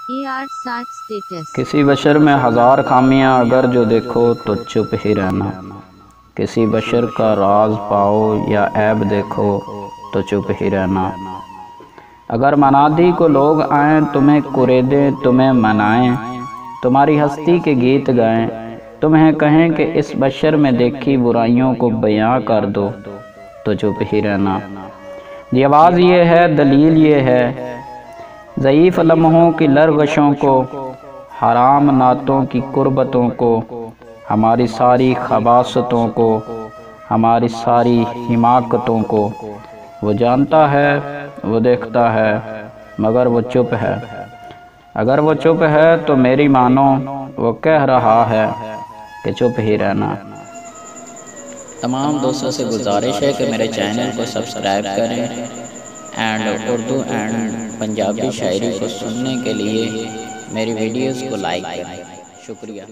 AR7 status। किसी बशर में हज़ार खामियां अगर जो देखो तो चुप ही रहना। किसी बशर का राज पाओ या ऐब देखो तो चुप ही रहना। अगर मनादी को लोग आएं तुम्हें कुरेदें तुम्हें मनाएं, तुम्हारी हस्ती के गीत गाएं, तुम्हें कहें कि इस बशर में देखी बुराइयों को बयां कर दो तो चुप ही रहना। ये आवाज़ ये है, दलील ये है, ज़ईफ़ लम्हों की लरगशों को, हराम नातों की कुर्बतों को, हमारी सारी खबासतों को, हमारी सारी हिमाकतों को। वो जानता है, वो देखता है, मगर वो चुप है। अगर वो चुप है तो मेरी मानो, वो कह रहा है कि चुप ही रहना। तमाम दोस्तों से गुजारिश है कि मेरे चैनल को सब्सक्राइब करें एंड उर्दू एंड पंजाबी शायरी को सुनने के लिए मेरी वीडियोस को लाइक करें। शुक्रिया।